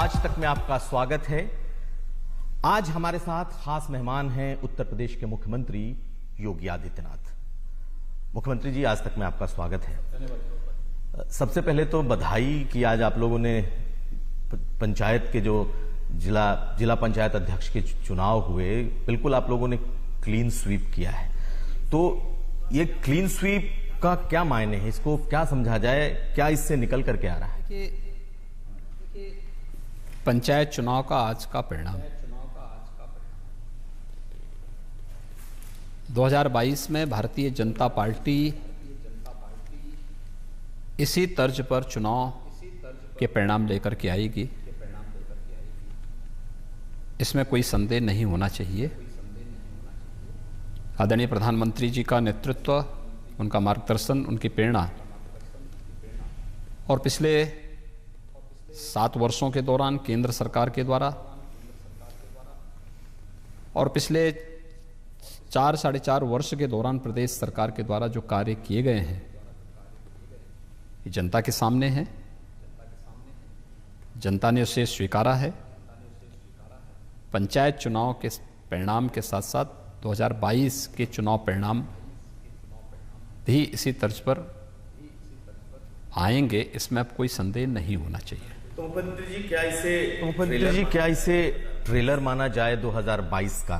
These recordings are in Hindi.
आज तक में आपका स्वागत है। आज हमारे साथ खास मेहमान हैं उत्तर प्रदेश के मुख्यमंत्री योगी आदित्यनाथ। मुख्यमंत्री जी, आज तक में आपका स्वागत है। सबसे पहले तो बधाई कि आज आप लोगों ने पंचायत के जो जिला पंचायत अध्यक्ष के चुनाव हुए, बिल्कुल आप लोगों ने क्लीन स्वीप किया है। तो ये क्लीन स्वीप का क्या मायने है, इसको क्या समझा जाए, क्या इससे निकल करके आ रहा है? पंचायत चुनाव का आज का परिणाम 2022 में भारतीय जनता पार्टी इसी तर्ज पर चुनाव के परिणाम लेकर के आएगी, इसमें कोई संदेह नहीं होना चाहिए। आदरणीय प्रधानमंत्री जी का नेतृत्व, उनका मार्गदर्शन, उनकी प्रेरणा और पिछले 7 वर्षों के दौरान केंद्र सरकार के द्वारा और पिछले 4 साढ़े 4 वर्ष के दौरान प्रदेश सरकार के द्वारा जो कार्य किए गए हैं, ये जनता के सामने है। जनता ने उसे स्वीकारा है। पंचायत चुनाव के परिणाम के साथ साथ 2022 के चुनाव परिणाम भी इसी तर्ज पर आएंगे, इसमें अब कोई संदेह नहीं होना चाहिए। तो मुख्यमंत्री जी, क्या इसे ट्रेलर माना जाए 2022 का,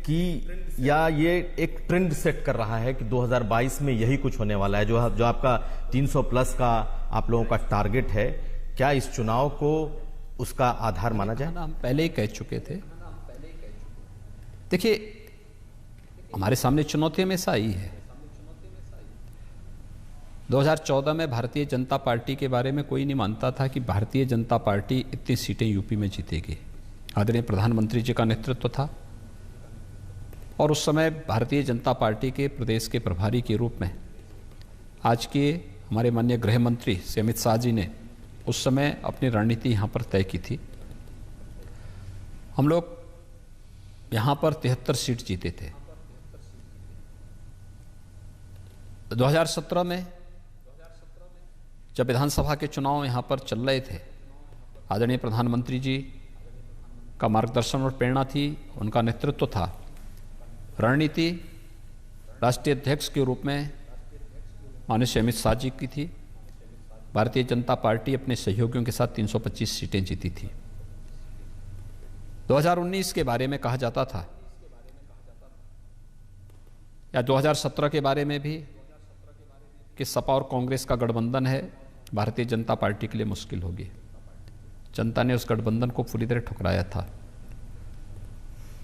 कि या ये एक ट्रेंड सेट कर रहा है कि 2022 में यही कुछ होने वाला है? जो आपका 300 प्लस का आप लोगों का टारगेट है, क्या इस चुनाव को उसका आधार माना जाए? हम पहले ही कह चुके थे। देखिए, हमारे सामने चुनौती हमेशा आई है। 2014 में भारतीय जनता पार्टी के बारे में कोई नहीं मानता था कि भारतीय जनता पार्टी इतनी सीटें यूपी में जीतेगी। आदरणीय प्रधानमंत्री जी का नेतृत्व था और उस समय भारतीय जनता पार्टी के प्रदेश के प्रभारी के रूप में आज के हमारे माननीय गृह मंत्री श्री अमित शाह जी ने उस समय अपनी रणनीति यहाँ पर तय की थी। हम लोग यहाँ पर 73 सीट जीते थे। 2017 में जब विधानसभा के चुनाव यहाँ पर चल रहे थे, आदरणीय प्रधानमंत्री जी का मार्गदर्शन और प्रेरणा थी, उनका नेतृत्व था। रणनीति राष्ट्रीय अध्यक्ष के रूप में माननीय श्री अमित शाह जी की थी। भारतीय जनता पार्टी अपने सहयोगियों के साथ 325 सीटें जीती थी। 2019 के बारे में कहा जाता था, या 2017 के बारे में भी, कि सपा और कांग्रेस का गठबंधन है, भारतीय जनता पार्टी के लिए मुश्किल होगी। जनता ने उस गठबंधन को पूरी तरह ठुकराया था।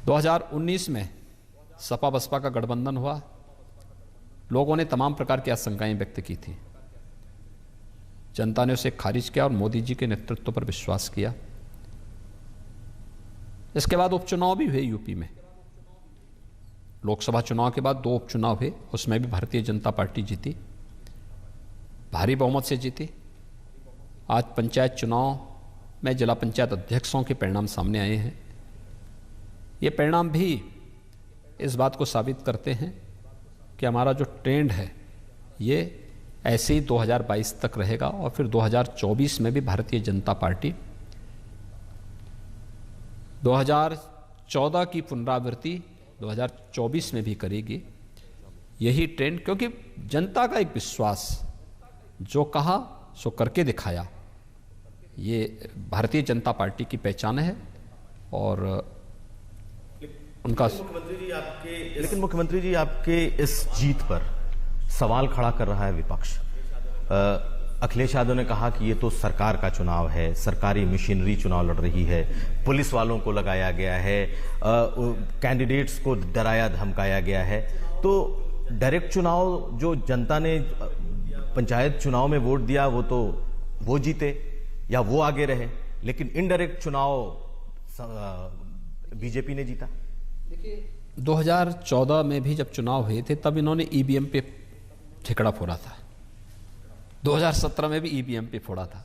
2019 में सपा बसपा का गठबंधन हुआ। लोगों ने तमाम प्रकार की आशंकाएं व्यक्त की थी। जनता ने उसे खारिज किया और मोदी जी के नेतृत्व पर विश्वास किया। इसके बाद उपचुनाव भी हुए यूपी में। लोकसभा चुनाव के बाद 2 उपचुनाव हुए, उसमें भी भारतीय जनता पार्टी जीती, भारी बहुमत से जीती। आज पंचायत चुनाव में जिला पंचायत अध्यक्षों के परिणाम सामने आए हैं। ये परिणाम भी इस बात को साबित करते हैं कि हमारा जो ट्रेंड है ये ऐसे ही 2022 तक रहेगा और फिर 2024 में भी भारतीय जनता पार्टी 2014 की पुनरावृत्ति 2024 में भी करेगी। यही ट्रेंड, क्योंकि जनता का एक विश्वास, जो कहा सो करके दिखाया, ये भारतीय जनता पार्टी की पहचान है। और उनका लेकिन मुख्यमंत्री जी, आपके इस जीत पर सवाल खड़ा कर रहा है विपक्ष। अखिलेश यादव ने कहा कि ये तो सरकार का चुनाव है, सरकारी मशीनरी चुनाव लड़ रही है, पुलिस वालों को लगाया गया है, कैंडिडेट्स को डराया धमकाया गया है। तो डायरेक्ट चुनाव, जो जनता ने पंचायत चुनाव में वोट दिया, वो जीते या वो आगे रहे, लेकिन इनडायरेक्ट चुनाव बीजेपी ने जीता। देखिए, 2014 में भी जब चुनाव हुए थे तब इन्होंने ईवीएम पे ठिकड़ा फोड़ा था। 2017 में भी ईवीएम पे फोड़ा था।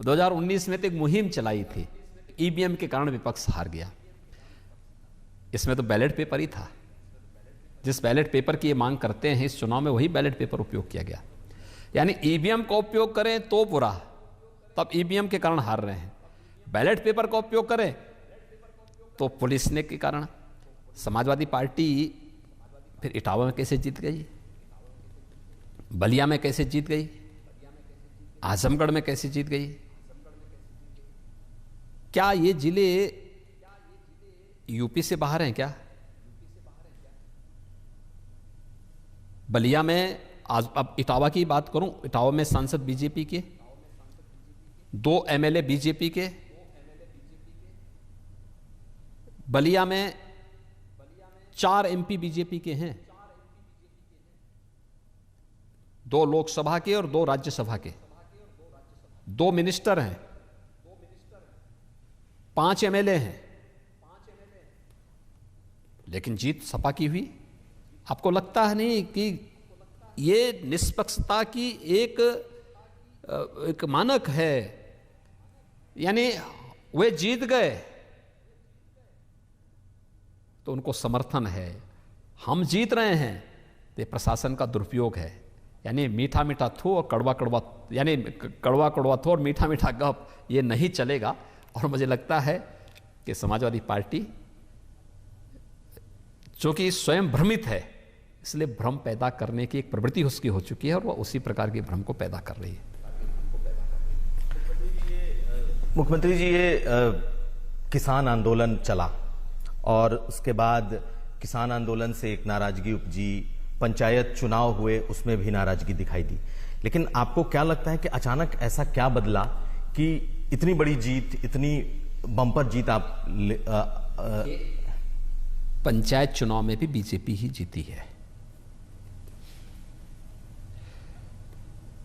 2019 में तो एक मुहिम चलाई थी, ईवीएम के कारण विपक्ष हार गया। इसमें तो बैलेट पेपर ही था। जिस बैलेट पेपर की ये मांग करते हैं इस चुनाव में, वही बैलेट पेपर उपयोग किया गया। यानी ईवीएम का उपयोग करें तो बुरा, तब ईवीएम के कारण हार रहे हैं। बैलेट पेपर का उपयोग करें तो पुलिस ने के कारण। समाजवादी पार्टी फिर इटावा में कैसे जीत गई, बलिया में कैसे जीत गई, आजमगढ़ में कैसे जीत गई? क्या ये जिले यूपी से बाहर हैं क्या? बलिया में आज, अब इटावा की बात करूं, इटावा में सांसद बीजेपी के, 2 एमएलए बीजेपी के, बलिया में 4 एमपी बीजेपी के हैं, 2 लोकसभा के और 2 राज्यसभा के, 2 मिनिस्टर हैं, 5 एमएलए हैं, लेकिन जीत सपा की हुई। आपको लगता है नहीं कि ये निष्पक्षता की एक मानक है? यानी वे जीत गए तो उनको समर्थन है, हम जीत रहे हैं तो प्रशासन का दुरुपयोग है। यानी मीठा मीठा थू और कड़वा कड़वा, यानी कड़वा कड़वा थू और मीठा मीठा गप, ये नहीं चलेगा। और मुझे लगता है कि समाजवादी पार्टी जो कि स्वयं भ्रमित है, इसलिए भ्रम पैदा करने की एक प्रवृत्ति उसकी हो चुकी है और वह उसी प्रकार के भ्रम को पैदा कर रही है। मुख्यमंत्री जी, ये किसान आंदोलन चला और उसके बाद किसान आंदोलन से एक नाराजगी उपजी, पंचायत चुनाव हुए उसमें भी नाराजगी दिखाई दी, लेकिन आपको क्या लगता है कि अचानक ऐसा क्या बदला कि इतनी बड़ी जीत, इतनी बम्पर जीत आप पंचायत चुनाव में भी बीजेपी ही जीती है।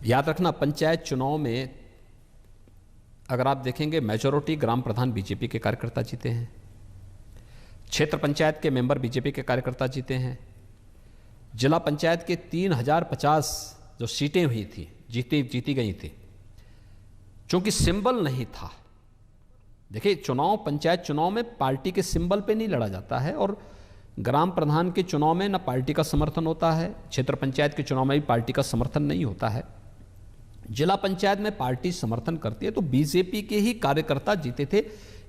याद रखना, पंचायत चुनाव में अगर आप देखेंगे मेजॉरिटी ग्राम प्रधान बीजेपी के कार्यकर्ता जीते हैं, क्षेत्र पंचायत के मेंबर बीजेपी के कार्यकर्ता जीते हैं, जिला पंचायत के 3050 जो सीटें हुई थी जीती गई थी, क्योंकि सिंबल नहीं था। देखिए, चुनाव, पंचायत चुनाव में पार्टी के सिंबल पे नहीं लड़ा जाता है, और ग्राम प्रधान के चुनाव में ना पार्टी का समर्थन होता है, क्षेत्र पंचायत के चुनाव में भी पार्टी का समर्थन नहीं होता है। जिला पंचायत में पार्टी समर्थन करती है, तो बीजेपी के ही कार्यकर्ता जीते थे।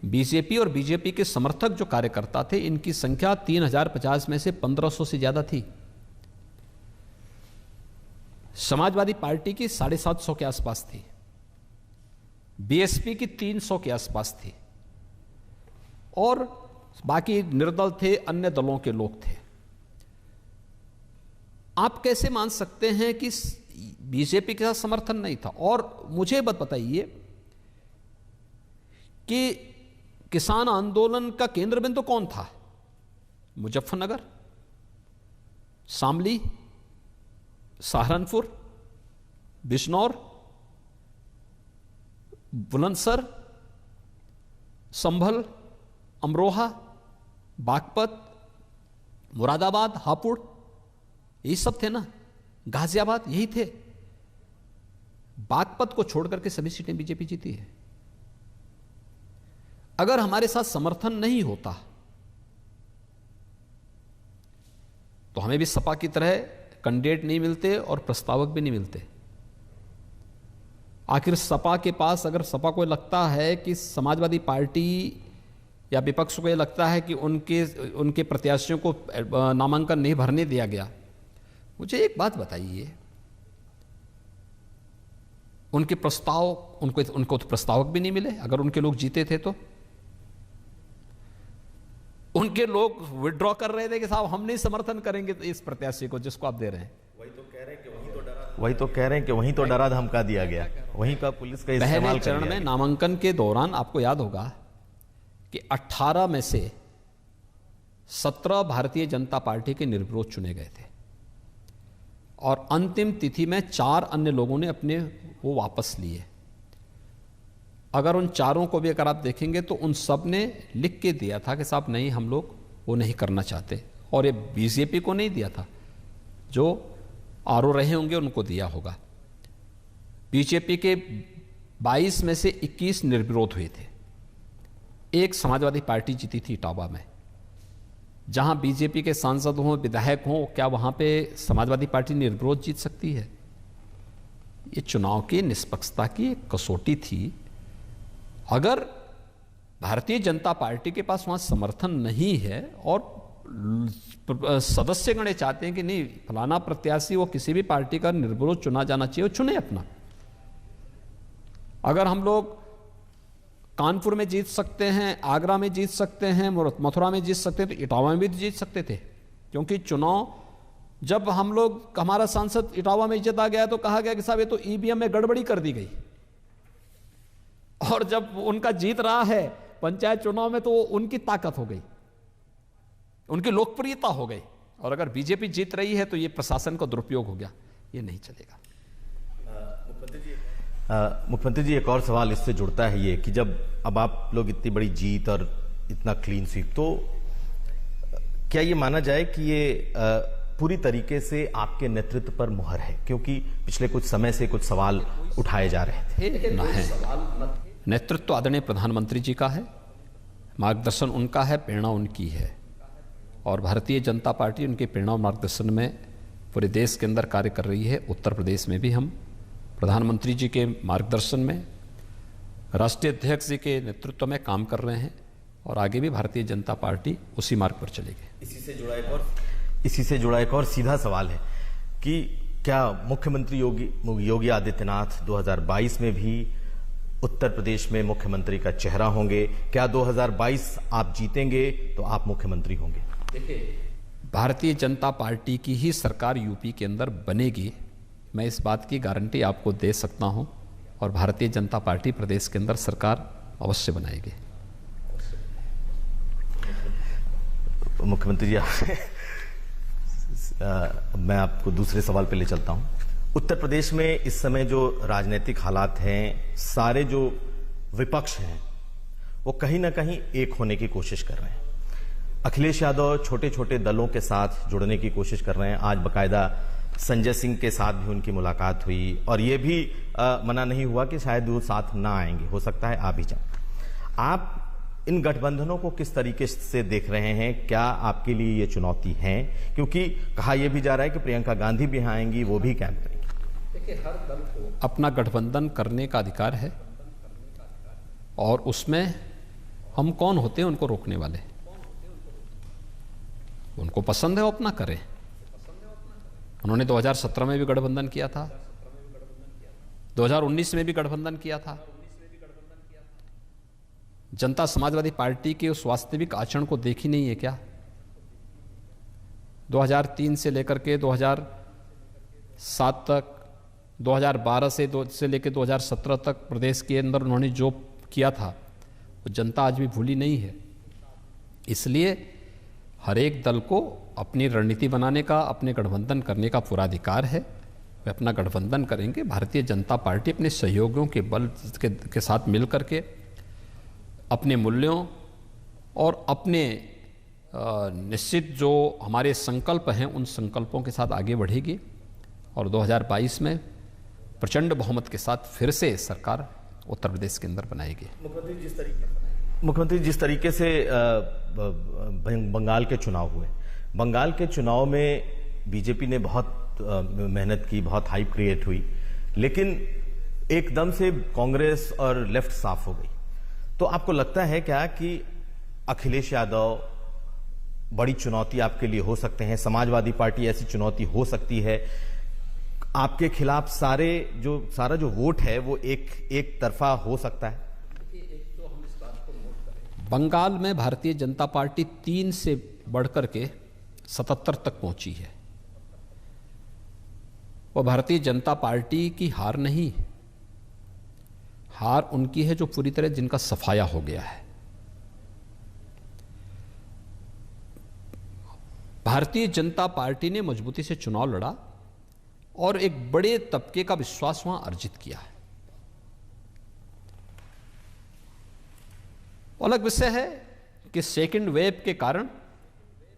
बीजेपी और बीजेपी के समर्थक जो कार्यकर्ता थे, इनकी संख्या 3050 में से 1500 से ज्यादा थी। समाजवादी पार्टी की 750 के आसपास थी, बीएसपी की 300 के आसपास थी, और बाकी निर्दल थे, अन्य दलों के लोग थे। आप कैसे मान सकते हैं कि बीजेपी के साथ समर्थन नहीं था? और मुझे बताइए कि किसान आंदोलन का केंद्र बिंदु कौन था? मुजफ्फरनगर, शामली, सहारनपुर, बिजनौर, बुलंदशहर, संभल, अमरोहा, बागपत, मुरादाबाद, हापुड़, यही सब थे ना, गाजियाबाद, यही थे। बागपत को छोड़कर के सभी सीटें बीजेपी जीती है। अगर हमारे साथ समर्थन नहीं होता तो हमें भी सपा की तरह कैंडिडेट नहीं मिलते और प्रस्तावक भी नहीं मिलते। आखिर सपा के पास, अगर सपा को लगता है कि समाजवादी पार्टी या विपक्ष को यह लगता है कि उनके प्रत्याशियों को नामांकन नहीं भरने दिया गया, मुझे एक बात बताइए, उनके प्रस्ताव, उनको तो प्रस्तावक भी नहीं मिले। अगर उनके लोग जीते थे तो उनके लोग विड्रॉ कर रहे थे कि साहब हम नहीं समर्थन करेंगे इस प्रत्याशी को जिसको आप दे रहे हैं। वही तो कह रहे हैं कि वहीं तो डरा धमका दिया गया, वहीं का पुलिस का इस्तेमाल पहले चरण में नामांकन के दौरान आपको याद होगा कि 18 में से 17 भारतीय जनता पार्टी के निर्विरोध चुने गए थे, और अंतिम तिथि में 4 अन्य लोगों ने अपने वो वापस लिए। अगर उन चारों को भी अगर आप देखेंगे तो उन सब ने लिख के दिया था कि साहब नहीं, हम लोग वो नहीं करना चाहते, और ये बीजेपी को नहीं दिया था, जो आरओ रहे होंगे उनको दिया होगा। बीजेपी के 22 में से 21 निर्विरोध हुए थे। एक समाजवादी पार्टी जीती थी इटावा में। जहां बीजेपी के सांसद हों, विधायक हों, क्या वहां पे समाजवादी पार्टी निर्विरोध जीत सकती है? ये चुनाव की निष्पक्षता की एक कसौटी थी अगर भारतीय जनता पार्टी के पास वहां समर्थन नहीं है और सदस्यगण चाहते हैं कि नहीं फलाना प्रत्याशी वो किसी भी पार्टी का निर्विरोध चुना जाना चाहिए, वो चुने अपना। अगर हम लोग कानपुर में जीत सकते हैं, आगरा में जीत सकते हैं, मथुरा में जीत सकते हैं, तो इटावा में भी जीत सकते थे। क्योंकि चुनाव जब हम लोग, हमारा सांसद इटावा में जीता गया तो कहा गया कि साहब ये तो ईवीएम में गड़बड़ी कर दी गई। और जब उनका जीत रहा है पंचायत चुनाव में तो उनकी ताकत हो गई, उनकी लोकप्रियता हो गई। और अगर बीजेपी जीत रही है तो ये प्रशासन का दुरुपयोग हो गया, ये नहीं चलेगा। मुख्यमंत्री जी, एक और सवाल इससे जुड़ता है ये कि जब अब आप लोग इतनी बड़ी जीत और इतना क्लीन स्वीप, तो क्या ये माना जाए कि ये पूरी तरीके से आपके नेतृत्व पर मुहर है? क्योंकि पिछले कुछ समय से कुछ सवाल उठाए जा रहे थे। नेतृत्व तो आदरणीय प्रधानमंत्री जी का है, मार्गदर्शन उनका है, प्रेरणा उनकी है। और भारतीय जनता पार्टी उनके प्रेरणा और मार्गदर्शन में पूरे देश के अंदर कार्य कर रही है। उत्तर प्रदेश में भी हम प्रधानमंत्री जी के मार्गदर्शन में, राष्ट्रीय अध्यक्ष जी के नेतृत्व में काम कर रहे हैं और आगे भी भारतीय जनता पार्टी उसी मार्ग पर चलेगी। इसी से जुड़ा एक और सीधा सवाल है कि क्या मुख्यमंत्री योगी आदित्यनाथ 2022 में भी उत्तर प्रदेश में मुख्यमंत्री का चेहरा होंगे? क्या 2022 आप जीतेंगे तो आप मुख्यमंत्री होंगे? देखिए, भारतीय जनता पार्टी की ही सरकार यूपी के अंदर बनेगी, मैं इस बात की गारंटी आपको दे सकता हूं। और भारतीय जनता पार्टी प्रदेश के अंदर सरकार अवश्य बनाएगी। मुख्यमंत्री जी, मैं आपको दूसरे सवाल पे ले चलता हूं। उत्तर प्रदेश में इस समय जो राजनीतिक हालात हैं, सारे जो विपक्ष हैं वो कहीं ना कहीं एक होने की कोशिश कर रहे हैं। अखिलेश यादव छोटे छोटे दलों के साथ जुड़ने की कोशिश कर रहे हैं। आज बकायदा संजय सिंह के साथ भी उनकी मुलाकात हुई और ये भी मना नहीं हुआ कि शायद वो साथ ना आएंगे, हो सकता है आ भी जाएं। आप इन गठबंधनों को किस तरीके से देख रहे हैं? क्या आपके लिए ये चुनौती है? क्योंकि कहा यह भी जा रहा है कि प्रियंका गांधी भी आएंगी, वो भी कैंप करेंगी। देखिए, हर दल को अपना गठबंधन करने का अधिकार है और उसमें हम कौन होते हैं उनको रोकने वाले? उनको पसंद है वो अपना करें। उन्होंने 2017 में भी गठबंधन किया था, 2019 में भी गठबंधन किया था। जनता समाजवादी पार्टी के उस वास्तविक आचरण को देखी नहीं है क्या? 2003 से लेकर के 2007 तक, 2012 से लेकर 2017 तक प्रदेश के अंदर उन्होंने जो किया था वो जनता आज भी भूली नहीं है। इसलिए हर एक दल को अपनी रणनीति बनाने का, अपने गठबंधन करने का पूरा अधिकार है। वे अपना गठबंधन करेंगे। भारतीय जनता पार्टी अपने सहयोगियों के बल के साथ मिलकर के अपने मूल्यों और अपने निश्चित जो हमारे संकल्प हैं उन संकल्पों के साथ आगे बढ़ेगी और 2022 में प्रचंड बहुमत के साथ फिर से सरकार उत्तर प्रदेश के अंदर बनाएगी। मुख्यमंत्री, जिस तरीके से बंगाल के चुनाव हुए, बंगाल के चुनाव में बीजेपी ने बहुत मेहनत की, बहुत हाइप क्रिएट हुई, लेकिन एकदम से कांग्रेस और लेफ्ट साफ हो गई। तो आपको लगता है क्या कि अखिलेश यादव बड़ी चुनौती आपके लिए हो सकते हैं? समाजवादी पार्टी ऐसी चुनौती हो सकती है? आपके खिलाफ सारा जो वोट है वो एक तरफा हो सकता है? बंगाल में भारतीय जनता पार्टी 3 से बढ़कर के 77 तक पहुंची है। वो भारतीय जनता पार्टी की हार नहीं, हार उनकी है जो पूरी तरह जिनका सफाया हो गया है। भारतीय जनता पार्टी ने मजबूती से चुनाव लड़ा और एक बड़े तबके का विश्वास वहां अर्जित किया है। अलग विषय है कि सेकेंड वेव के कारण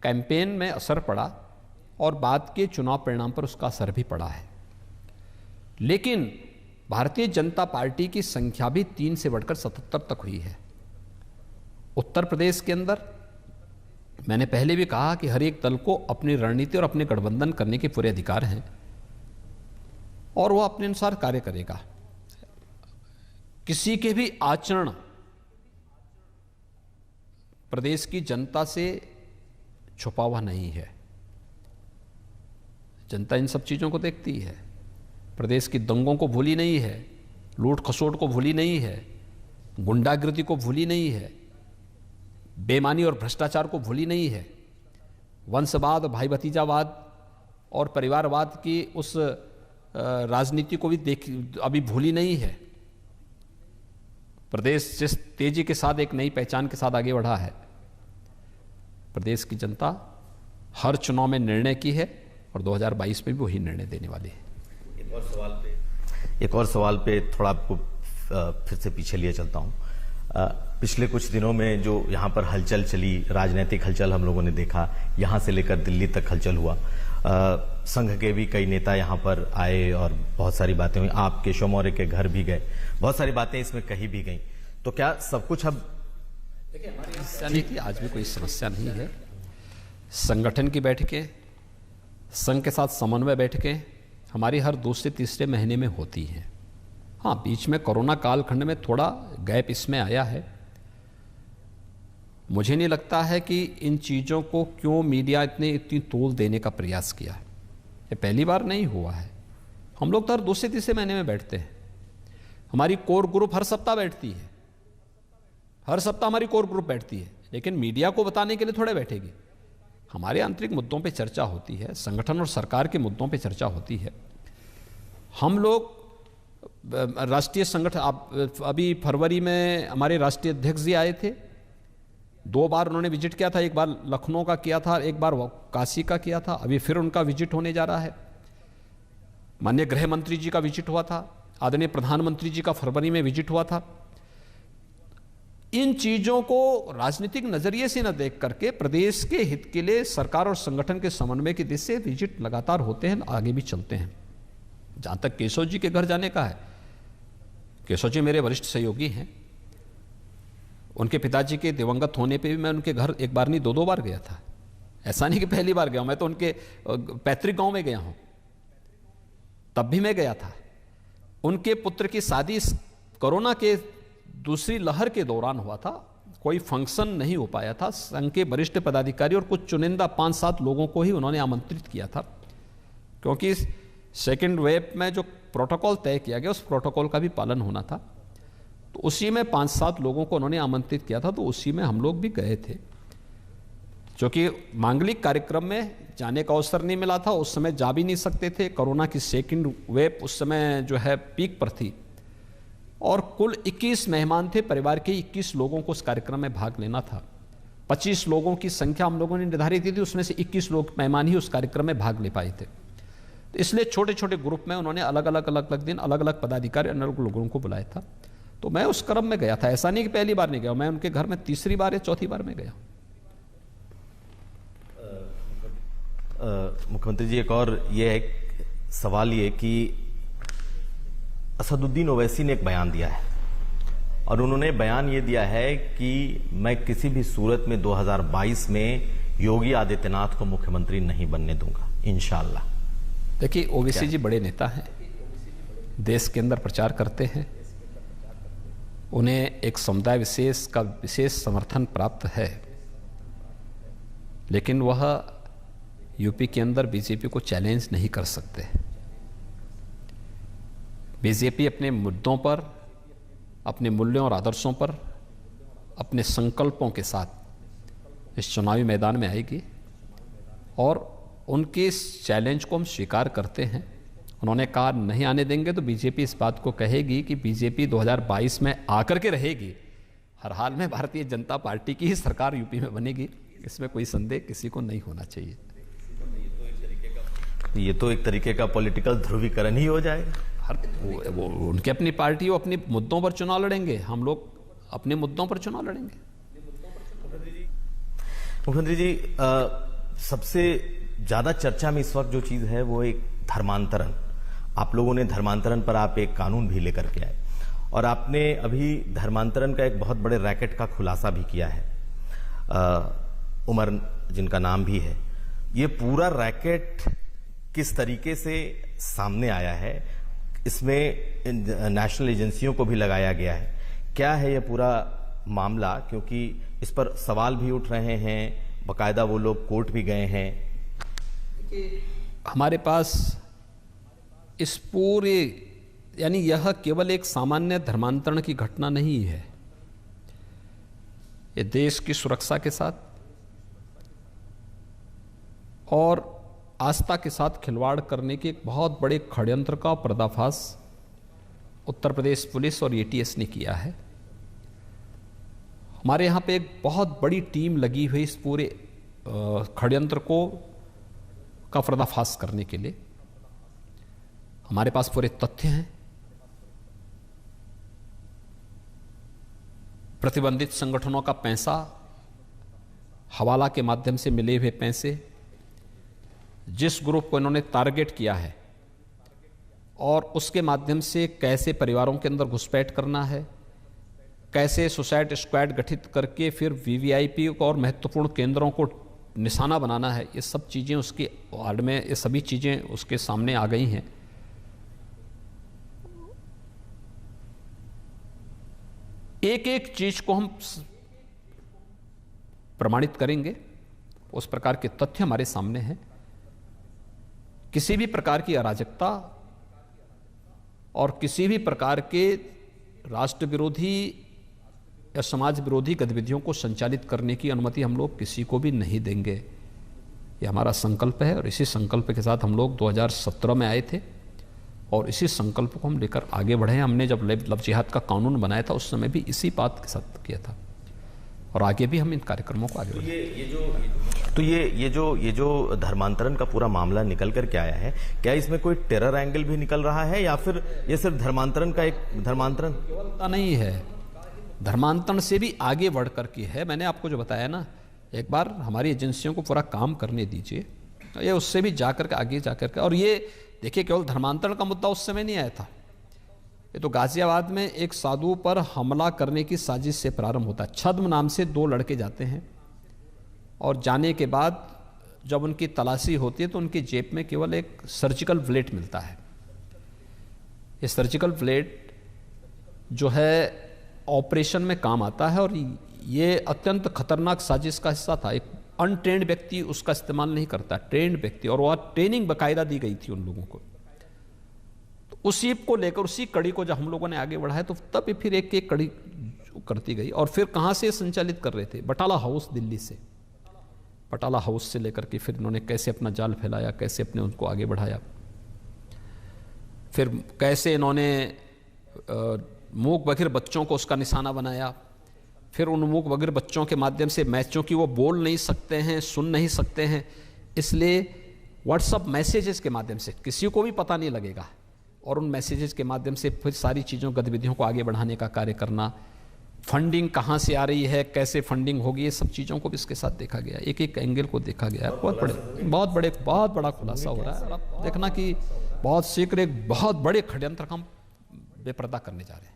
कैंपेन में असर पड़ा और बाद के चुनाव परिणाम पर उसका असर भी पड़ा है। लेकिन भारतीय जनता पार्टी की संख्या भी 3 से बढ़कर 77 तक हुई है। उत्तर प्रदेश के अंदर मैंने पहले भी कहा कि हर एक दल को अपनी रणनीति और अपने गठबंधन करने के पूरे अधिकार हैं और वह अपने अनुसार कार्य करेगा। किसी के भी आचरण प्रदेश की जनता से छुपा हुआ नहीं है। जनता इन सब चीज़ों को देखती है। प्रदेश की दंगों को भूली नहीं है, लूट खसोट को भूली नहीं है, गुंडागिर्दी को भूली नहीं है, बेईमानी और भ्रष्टाचार को भूली नहीं है, वंशवाद, भाई भतीजावाद और परिवारवाद की उस राजनीति को भी अभी भूली नहीं है। प्रदेश जिस तेजी के साथ एक नई पहचान के साथ आगे बढ़ा है, प्रदेश की जनता हर चुनाव में निर्णय की है और 2022 में भी वही निर्णय देने वाली है। एक और सवाल पे थोड़ा आपको फिर से पीछे लिए चलता हूं। पिछले कुछ दिनों में जो यहाँ पर हलचल चली, राजनीतिक हलचल हम लोगों ने देखा, यहाँ से लेकर दिल्ली तक हलचल हुआ। संघ के भी कई नेता यहाँ पर आए और बहुत सारी बातें हुई। आप केशव मौर्य के घर भी गए, बहुत सारी बातें इसमें कही भी गई। तो क्या सब कुछ अब देखिए, हमारी समस्या नहीं थी, आज भी कोई समस्या नहीं है। संगठन की बैठकें, संघ के साथ समन्वय बैठकें हमारी हर दूसरे तीसरे महीने में होती हैं। हाँ, बीच में कोरोना कालखंड में थोड़ा गैप इसमें आया है। मुझे नहीं लगता है कि इन चीज़ों को क्यों मीडिया इतनी तोल देने का प्रयास किया है। ये पहली बार नहीं हुआ है। हम लोग तो हर दूसरे तीसरे महीने में बैठते हैं। हमारी कोर ग्रुप हर सप्ताह बैठती है, हर सप्ताह हमारी कोर ग्रुप बैठती है, लेकिन मीडिया को बताने के लिए थोड़े बैठेगी। हमारे आंतरिक मुद्दों पे चर्चा होती है, संगठन और सरकार के मुद्दों पे चर्चा होती है। हम लोग राष्ट्रीय संगठन, अभी फरवरी में हमारे राष्ट्रीय अध्यक्ष जी आए थे, 2 बार उन्होंने विजिट किया था। एक बार लखनऊ का किया था, एक बार काशी का किया था, अभी फिर उनका विजिट होने जा रहा है। माननीय गृह मंत्री जी का विजिट हुआ था, आदरणीय प्रधानमंत्री जी का फरवरी में विजिट हुआ था। इन चीजों को राजनीतिक नजरिए से न देख करके प्रदेश के हित के लिए सरकार और संगठन के समन्वय की दिशा से विजिट लगातार होते हैं, आगे भी चलते हैं। जहां तक केशव जी के घर जाने का है, केशव जी मेरे वरिष्ठ सहयोगी हैं। उनके पिताजी के दिवंगत होने पे भी मैं उनके घर एक बार नहीं 2 बार गया था। ऐसा नहीं कि पहली बार गया हूं, मैं तो उनके पैतृक गांव में गया हूं, तब भी मैं गया था। उनके पुत्र की शादी कोरोना के दूसरी लहर के दौरान हुआ था, कोई फंक्शन नहीं हो पाया था। संघ के वरिष्ठ पदाधिकारी और कुछ चुनिंदा 5-7 लोगों को ही उन्होंने आमंत्रित किया था, क्योंकि सेकेंड वेव में जो प्रोटोकॉल तय किया गया उस प्रोटोकॉल का भी पालन होना था। तो उसी में 5-7 लोगों को उन्होंने आमंत्रित किया था, तो उसी में हम लोग भी गए थे। क्योंकि मांगलिक कार्यक्रम में जाने का अवसर नहीं मिला था, उस समय जा भी नहीं सकते थे। कोरोना की सेकेंड वेव उस समय जो है पीक पर थी और कुल 21 मेहमान थे। परिवार के 21 लोगों को उस कार्यक्रम में भाग लेना था। 25 लोगों की संख्या हम लोगों ने निर्धारित की थी, उसमें से 21 लोग मेहमान ही उस कार्यक्रम में भाग ले पाए थे। तो इसलिए छोटे छोटे ग्रुप में उन्होंने अलग अलग दिन अलग अलग पदाधिकारी अलग लोगों को बुलाया था। तो मैं उस क्रम में गया था। ऐसा नहीं कि पहली बार नहीं गया, मैं उनके घर में तीसरी बार या चौथी बार में गया। मुख्यमंत्री जी, एक और ये है सवाल ये कि असदुद्दीन ओवैसी ने एक बयान दिया है और उन्होंने बयान ये दिया है कि मैं किसी भी सूरत में 2022 में योगी आदित्यनाथ को मुख्यमंत्री नहीं बनने दूंगा, इंशाअल्लाह। देखिए, ओवैसी जी बड़े नेता हैं, देश के अंदर प्रचार करते हैं, उन्हें एक समुदाय विशेष का विशेष समर्थन प्राप्त है, लेकिन वह यूपी के अंदर बीजेपी को चैलेंज नहीं कर सकते। बीजेपी अपने मुद्दों पर, अपने मूल्यों और आदर्शों पर, अपने संकल्पों के साथ इस चुनावी मैदान में आएगी और उनके इस चैलेंज को हम स्वीकार करते हैं। उन्होंने कहा नहीं आने देंगे, तो बीजेपी इस बात को कहेगी कि बीजेपी 2022 में आकर के रहेगी। हर हाल में भारतीय जनता पार्टी की ही सरकार यूपी में बनेगी, इसमें कोई संदेह किसी को नहीं होना चाहिए। ये तो एक तरीके का पॉलिटिकल ध्रुवीकरण ही हो जाएगा। वो उनकी अपनी पार्टी, वो अपने मुद्दों पर चुनाव लड़ेंगे, हम लोग अपने मुद्दों पर चुनाव लड़ेंगे। मुख्यमंत्री जी, सबसे ज्यादा चर्चा में इस वक्त जो चीज है वो एक धर्मांतरण। आप लोगों ने धर्मांतरण पर आप एक कानून भी लेकर के आए और आपने अभी धर्मांतरण का एक बहुत बड़े रैकेट का खुलासा भी किया है, उमर जिनका नाम भी है। ये पूरा रैकेट किस तरीके से सामने आया है, इसमें नेशनल एजेंसियों को भी लगाया गया है, क्या है ये पूरा मामला? क्योंकि इस पर सवाल भी उठ रहे हैं, बकायदा वो लोग कोर्ट भी गए हैं। हमारे पास इस पूरे, यानी यह केवल एक सामान्य धर्मांतरण की घटना नहीं है, ये देश की सुरक्षा के साथ और आस्था के साथ खिलवाड़ करने के एक बहुत बड़े षड्यंत्र का पर्दाफाश उत्तर प्रदेश पुलिस और एटीएस ने किया है। हमारे यहाँ पे एक बहुत बड़ी टीम लगी हुई इस पूरे षड्यंत्र का पर्दाफाश करने के लिए। हमारे पास पूरे तथ्य हैं, प्रतिबंधित संगठनों का पैसा, हवाला के माध्यम से मिले हुए पैसे, जिस ग्रुप को इन्होंने टारगेट किया है और उसके माध्यम से कैसे परिवारों के अंदर घुसपैठ करना है, कैसे सुसाइड स्क्वाड गठित करके फिर वीवीआईपी और महत्वपूर्ण केंद्रों को निशाना बनाना है, ये सब चीज़ें उसके वार्ड में, ये सभी चीज़ें उसके सामने आ गई हैं। एक एक चीज को हम प्रमाणित करेंगे, उस प्रकार के तथ्य हमारे सामने हैं। किसी भी प्रकार की अराजकता और किसी भी प्रकार के राष्ट्र विरोधी या समाज विरोधी गतिविधियों को संचालित करने की अनुमति हम लोग किसी को भी नहीं देंगे। ये हमारा संकल्प है और इसी संकल्प के साथ हम लोग 2017 में आए थे और इसी संकल्प को हम लेकर आगे बढ़े हैं। हमने जब लव जिहाद का कानून बनाया था उस समय भी इसी बात के साथ किया था और आगे भी हम इन कार्यक्रमों को आगे ये जो धर्मांतरण का पूरा मामला निकल कर के आया है, क्या इसमें कोई टेरर एंगल भी निकल रहा है या फिर ये सिर्फ धर्मांतरण का एक धर्मांतरण नहीं है, धर्मांतरण से भी आगे बढ़ कर के है। मैंने आपको जो बताया ना, एक बार हमारी एजेंसियों को पूरा काम करने दीजिए, ये उससे भी जाकर के आगे जाकर के, और ये देखिए केवल धर्मांतरण का मुद्दा उस समय नहीं आया था, ये तो गाजियाबाद में एक साधु पर हमला करने की साजिश से प्रारंभ होता है। छद्म नाम से 2 लड़के जाते हैं और जाने के बाद जब उनकी तलाशी होती है तो उनकी जेब में केवल एक सर्जिकल ब्लेड मिलता है। ये सर्जिकल ब्लेड जो है ऑपरेशन में काम आता है और ये अत्यंत खतरनाक साजिश का हिस्सा था। एक अनट्रेंड व्यक्ति उसका इस्तेमाल नहीं करता, ट्रेंड व्यक्ति, और वह ट्रेनिंग बाकायदा दी गई थी उन लोगों को। तो उसी को लेकर, उसी कड़ी को जब हम लोगों ने आगे बढ़ाया तो तब फिर एक एक कड़ी करती गई। और फिर कहाँ से संचालित कर रहे थे? बटाला हाउस, दिल्ली से। बटाला हाउस से लेकर के फिर इन्होंने कैसे अपना जाल फैलाया, कैसे अपने उनको आगे बढ़ाया, फिर कैसे इन्होंने मूक बधिर बच्चों को उसका निशाना बनाया, फिर उन मूक बधिर बच्चों के माध्यम से मैचों की वो बोल नहीं सकते हैं, सुन नहीं सकते हैं, इसलिए व्हाट्सअप मैसेजेस के माध्यम से किसी को भी पता नहीं लगेगा और उन मैसेजेस के माध्यम से फिर सारी चीज़ों गतिविधियों को आगे बढ़ाने का कार्य करना। फंडिंग कहाँ से आ रही है, कैसे फंडिंग होगी, ये सब चीज़ों को भी इसके साथ देखा गया, एक एक एंगल को देखा गया। बहुत बड़ा खुलासा हो रहा है और आप देखना कि बहुत शीघ्र एक बहुत बड़े षड्यंत्र का हम बेपर्दा करने जा रहे हैं।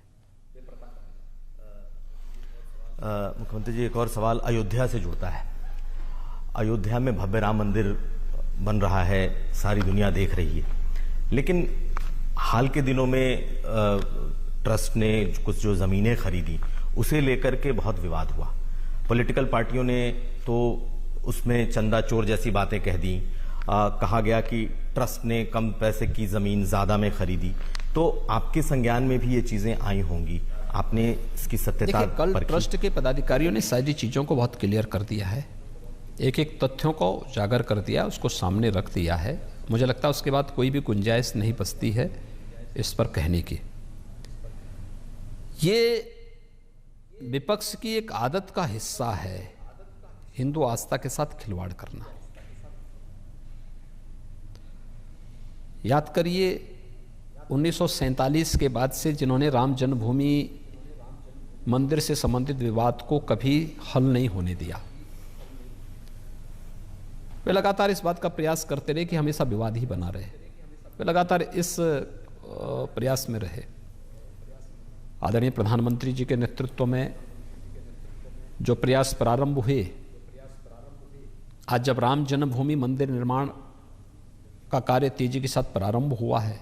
मुख्यमंत्री जी, एक और सवाल अयोध्या से जुड़ता है। अयोध्या में भव्य राम मंदिर बन रहा है, सारी दुनिया देख रही है, लेकिन हाल के दिनों में ट्रस्ट ने कुछ जो जमीनें खरीदी उसे लेकर के बहुत विवाद हुआ। पॉलिटिकल पार्टियों ने तो उसमें चंदा चोर जैसी बातें कह दी, कहा गया कि ट्रस्ट ने कम पैसे की जमीन ज्यादा में खरीदी। तो आपके संज्ञान में भी ये चीजें आई होंगी, आपने इसकी सत्यता कल ट्रस्ट के पदाधिकारियों ने सारी चीजों को बहुत क्लियर कर दिया है, एक एक तथ्यों को उजागर कर दिया, उसको सामने रख दिया है। मुझे लगता है उसके बाद कोई भी गुंजाइश नहीं बचती है इस पर कहने की। ये विपक्ष की एक आदत का हिस्सा है हिंदू आस्था के साथ खिलवाड़ करना। याद करिए 1947 के बाद से जिन्होंने राम जन्मभूमि मंदिर से संबंधित विवाद को कभी हल नहीं होने दिया, वे लगातार इस बात का प्रयास करते रहे कि हमेशा विवाद ही बना रहे, वे लगातार इस प्रयास में रहे। आदरणीय प्रधानमंत्री जी के नेतृत्व में जो प्रयास प्रारंभ हुए, आज जब राम जन्मभूमि मंदिर निर्माण का कार्य तेजी के साथ प्रारंभ हुआ है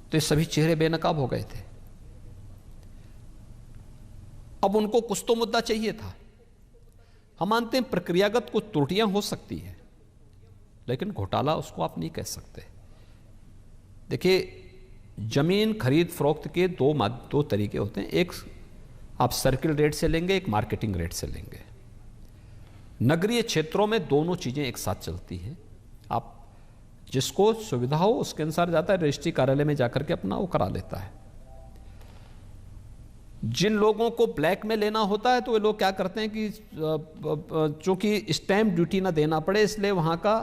तो ये सभी चेहरे बेनकाब हो गए थे। अब उनको कुछ तो मुद्दा चाहिए था। हम मानते हैं प्रक्रियागत कुछ त्रुटियां हो सकती हैं, लेकिन घोटाला उसको आप नहीं कह सकते। देखिए, जमीन खरीद फरोख्त के दो तरीके होते हैं। एक आप सर्किल रेट से लेंगे, एक मार्केटिंग रेट से लेंगे। नगरीय क्षेत्रों में दोनों चीजें एक साथ चलती हैं। आप जिसको सुविधा हो उसके अनुसार जाता है, रजिस्ट्री कार्यालय में जाकर के अपना वो करा लेता है। जिन लोगों को ब्लैक में लेना होता है तो वे लोग क्या करते हैं कि चूंकि स्टैंप ड्यूटी ना देना पड़े, इसलिए वहां का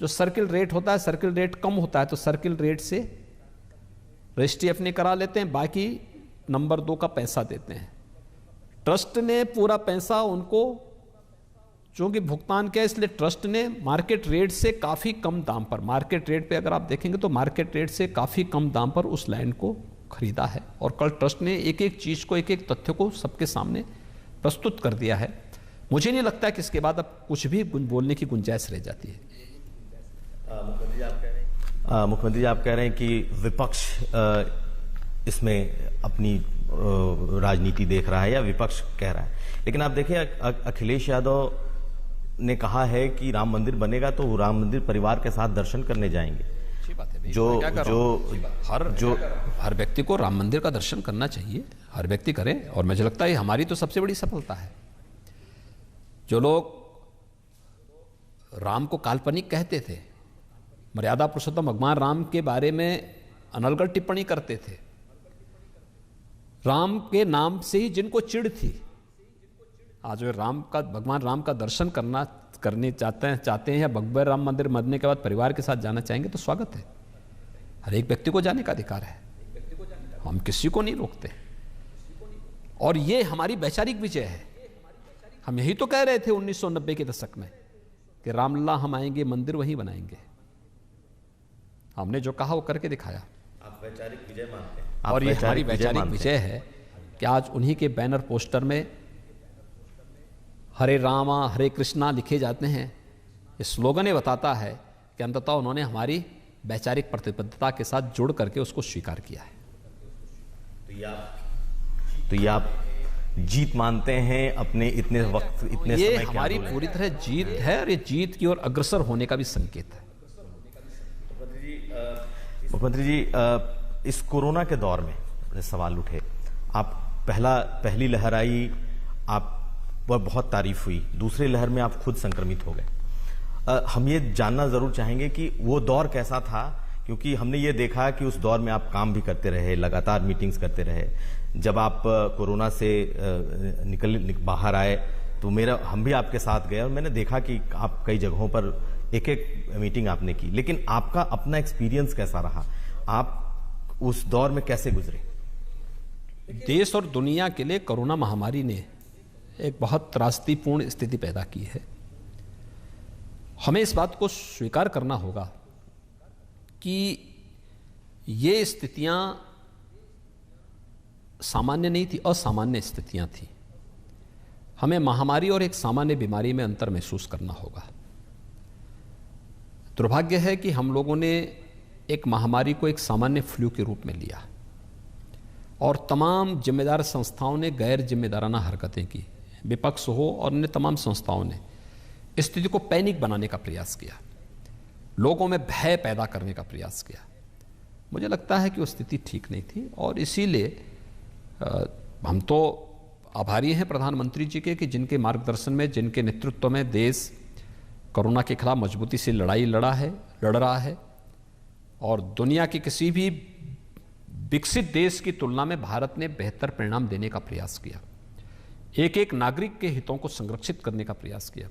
जो सर्किल रेट होता है, सर्किल रेट कम होता है तो सर्किल रेट से रजिस्ट्री अपनी करा लेते हैं, बाकी नंबर 2 का पैसा देते हैं। ट्रस्ट ने पूरा पैसा उनको चूंकि भुगतान किया, इसलिए ट्रस्ट ने मार्केट रेट से काफी कम दाम पर, मार्केट रेट पे अगर आप देखेंगे तो मार्केट रेट से काफी कम दाम पर उस लैंड को खरीदा है। और कल ट्रस्ट ने एक एक चीज को, एक एक तथ्य को सबके सामने प्रस्तुत कर दिया है। मुझे नहीं लगता कि इसके बाद अब कुछ भी बोलने की गुंजाइश रह जाती है। मुख्यमंत्री जी आप कह रहे हैं कि विपक्ष इसमें अपनी राजनीति देख रहा है या विपक्ष कह रहा है, लेकिन आप देखिए अखिलेश यादव ने कहा है कि राम मंदिर बनेगा तो वो राम मंदिर परिवार के साथ दर्शन करने जाएंगे। अच्छी बात है। जो हर व्यक्ति को राम मंदिर का दर्शन करना चाहिए, हर व्यक्ति करे। और मुझे लगता है ये हमारी तो सबसे बड़ी सफलता है। जो लोग राम को काल्पनिक कहते थे, मर्यादा पुरुषोत्तम भगवान राम के बारे में अनर्गल टिप्पणी करते थे, राम के नाम से ही जिनको चिढ़ थी, आज वे भगवान राम का दर्शन करने चाहते हैं या भगवान राम मंदिर मरने के बाद परिवार के साथ जाना चाहेंगे तो स्वागत है। हर एक व्यक्ति को जाने का अधिकार है, हम किसी को नहीं रोकते। और ये हमारी वैचारिक विजय है। हम यही तो कह रहे थे 1990 के दशक में कि रामलला हम आएंगे, मंदिर वहीं बनाएंगे। हमने जो कहा वो करके दिखाया। आप वैचारिक विजय मानते हैं? और ये हमारी वैचारिक विजय है कि आज उन्हीं के बैनर पोस्टर में हरे रामा हरे कृष्णा लिखे जाते हैं। ये स्लोगन ये बताता है कि अंततः उन्होंने हमारी वैचारिक प्रतिबद्धता के साथ जुड़ करके उसको स्वीकार किया है। तो ये आप जीत मानते हैं अपने इतने वक्त, इतने ये समय हमारी पूरी तरह जीत है और ये जीत की ओर अग्रसर होने का भी संकेत है। मुख्यमंत्री जी, इस कोरोना के दौर में सवाल उठे, आप पहली लहर आई, आप पर बहुत तारीफ हुई, दूसरी लहर में आप खुद संक्रमित हो गए। हम ये जानना जरूर चाहेंगे कि वो दौर कैसा था, क्योंकि हमने ये देखा कि उस दौर में आप काम भी करते रहे, लगातार मीटिंग्स करते रहे। जब आप कोरोना से बाहर आए तो हम भी आपके साथ गए और मैंने देखा कि आप कई जगहों पर एक एक मीटिंग आपने की, लेकिन आपका अपना एक्सपीरियंस कैसा रहा? आप उस दौर में कैसे गुजरे? देश और दुनिया के लिए कोरोना महामारी ने एक बहुत त्रासदीपूर्ण स्थिति पैदा की है। हमें इस बात को स्वीकार करना होगा कि ये स्थितियां सामान्य नहीं थी, असामान्य स्थितियां थी। हमें महामारी और एक सामान्य बीमारी में अंतर महसूस करना होगा। दुर्भाग्य है कि हम लोगों ने एक महामारी को एक सामान्य फ्लू के रूप में लिया और तमाम जिम्मेदार संस्थाओं ने गैर जिम्मेदाराना हरकतें की। विपक्ष हो और अन्य तमाम संस्थाओं ने स्थिति को पैनिक बनाने का प्रयास किया, लोगों में भय पैदा करने का प्रयास किया। मुझे लगता है कि वो स्थिति ठीक नहीं थी और इसीलिए हम तो आभारी हैं प्रधानमंत्री जी के कि जिनके मार्गदर्शन में, जिनके नेतृत्व में देश कोरोना के खिलाफ मजबूती से लड़ रहा है और दुनिया के किसी भी विकसित देश की तुलना में भारत ने बेहतर परिणाम देने का प्रयास किया, एक एक नागरिक के हितों को संरक्षित करने का प्रयास किया।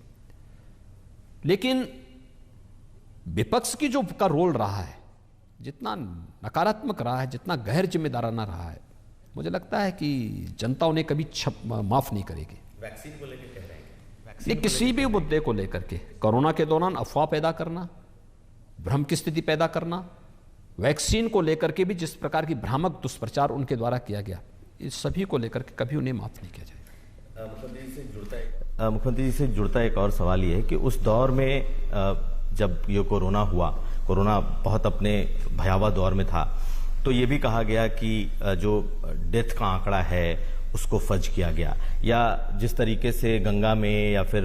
लेकिन विपक्ष की जो का रोल रहा है, जितना नकारात्मक रहा है, जितना गैर जिम्मेदाराना रहा है, मुझे लगता है कि जनता उन्हें कभी माफ नहीं करेगी। वैक्सीन को लेकर कह रहे हैं, ये किसी भी मुद्दे को लेकर के कोरोना के दौरान अफवाह पैदा करना, भ्रम की स्थिति पैदा करना, वैक्सीन को लेकर के भी जिस प्रकार की भ्रामक दुष्प्रचार उनके द्वारा किया गया, इस सभी को लेकर के कभी उन्हें माफ नहीं किया जाएगा। मुख्यमंत्री जी से जुड़ता एक और सवाल ये है कि उस दौर में जब ये कोरोना बहुत अपने भयावह दौर में था, तो ये भी कहा गया कि जो डेथ का आंकड़ा है उसको फर्ज किया गया, या जिस तरीके से गंगा में या फिर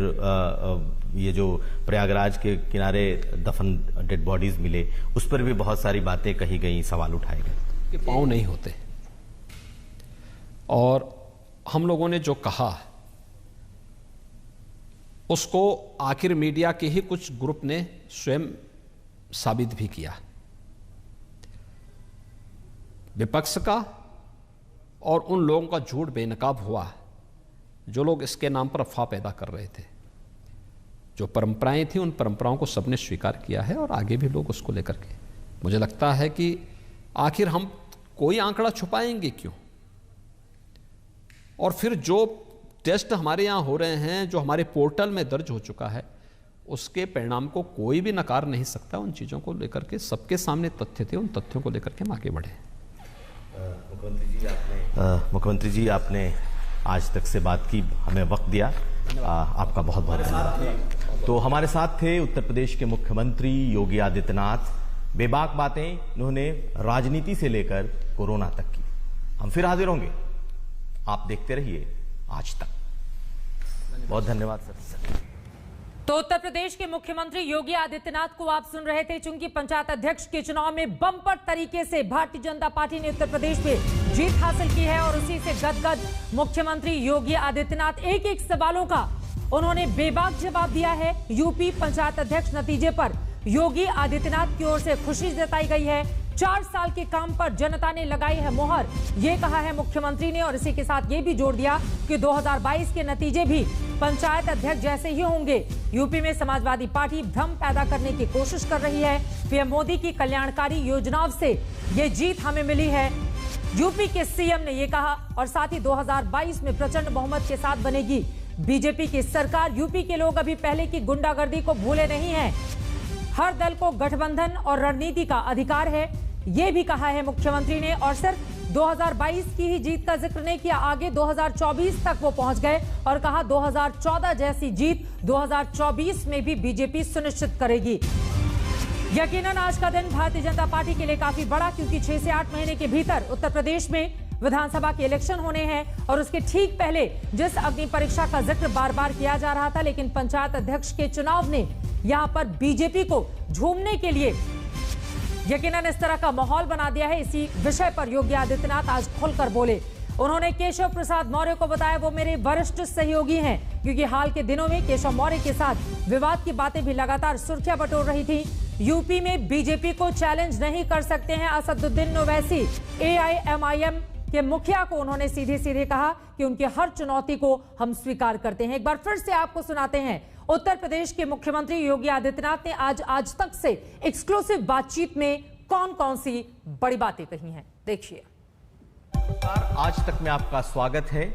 ये जो प्रयागराज के किनारे दफन डेड बॉडीज मिले, उस पर भी बहुत सारी बातें कही गई, सवाल उठाए गए कि पांव नहीं होते। और हम लोगों ने जो कहा उसको आखिर मीडिया के ही कुछ ग्रुप ने स्वयं साबित भी किया। विपक्ष का और उन लोगों का झूठ बेनकाब हुआ जो लोग इसके नाम पर अफवाह पैदा कर रहे थे। जो परंपराएं थी उन परंपराओं को सबने स्वीकार किया है और आगे भी लोग उसको लेकर के, मुझे लगता है कि आखिर हम कोई आंकड़ा छुपाएंगे क्यों? और फिर जो टेस्ट हमारे यहाँ हो रहे हैं, जो हमारे पोर्टल में दर्ज हो चुका है, उसके परिणाम को कोई भी नकार नहीं सकता। उन चीज़ों को लेकर के सबके सामने तथ्य थे, उन तथ्यों को लेकर के हम आगे बढ़े। मुख्यमंत्री जी, आपने आज तक से बात की, हमें वक्त दिया, आपका बहुत बहुत धन्यवाद। तो हमारे साथ थे उत्तर प्रदेश के मुख्यमंत्री योगी आदित्यनाथ। बेबाक बातें इन्होंने राजनीति से लेकर कोरोना तक की। हम फिर हाजिर होंगे, आप देखते रहिए आज तक। बहुत धन्यवाद सर। तो उत्तर प्रदेश के मुख्यमंत्री योगी आदित्यनाथ को आप सुन रहे थे। चूंकि पंचायत अध्यक्ष के चुनाव में बम्पर तरीके से भारतीय जनता पार्टी ने उत्तर प्रदेश में जीत हासिल की है और उसी से गदगद मुख्यमंत्री योगी आदित्यनाथ एक एक सवालों का उन्होंने बेबाक जवाब दिया है। यूपी पंचायत अध्यक्ष नतीजे पर योगी आदित्यनाथ की ओर से खुशी जताई गई है। 4 साल के काम पर जनता ने लगाई है मोहर, ये कहा है मुख्यमंत्री ने। और इसी के साथ ये भी जोड़ दिया कि 2022 के नतीजे भी पंचायत अध्यक्ष जैसे ही होंगे। यूपी में समाजवादी पार्टी भ्रम पैदा करने की कोशिश कर रही है। पीएम मोदी की कल्याणकारी योजनाओं से ये जीत हमें मिली है, यूपी के सीएम ने ये कहा। और साथ ही 2022 में प्रचंड बहुमत के साथ बनेगी बीजेपी की सरकार। यूपी के लोग अभी पहले की गुंडागर्दी को भूले नहीं हैं। हर दल को गठबंधन और रणनीति का अधिकार है, ये भी कहा है मुख्यमंत्री ने। और सिर्फ 2022 की ही जीत का जिक्र नहीं किया, आगे 2024 तक वो पहुंच गए और कहा 2014 जैसी जीत 2024 में भी बीजेपी सुनिश्चित करेगी। यकीनन आज का दिन भारतीय जनता पार्टी के लिए काफी बड़ा, क्योंकि 6 से 8 महीने के भीतर उत्तर प्रदेश में विधानसभा के इलेक्शन होने हैं। और उसके ठीक पहले जिस अग्नि परीक्षा का जिक्र बार बार किया जा रहा था, लेकिन पंचायत अध्यक्ष के चुनाव ने यहां पर बीजेपी को झूमने के लिए यकीनन इस तरह का माहौल बना दिया है। इसी विषय पर योगी आदित्यनाथ आज खुलकर बोले। उन्होंने केशव प्रसाद मौर्य को बताया वो मेरे वरिष्ठ सहयोगी हैं, क्योंकि हाल के दिनों में केशव मौर्य के साथ विवाद की बातें भी लगातार सुर्खियां बटोर रही थी। यूपी में बीजेपी को चैलेंज नहीं कर सकते हैं असदुद्दीन ओवैसी। AIMIM के मुखिया को उन्होंने सीधे सीधे कहा कि उनकी हर चुनौती को हम स्वीकार करते हैं। एक बार फिर से आपको सुनाते हैं उत्तर प्रदेश के मुख्यमंत्री योगी आदित्यनाथ ने आज तक से एक्सक्लूसिव बातचीत में कौन कौन सी बड़ी बातें कही हैं, देखिए। आज तक में आपका स्वागत है।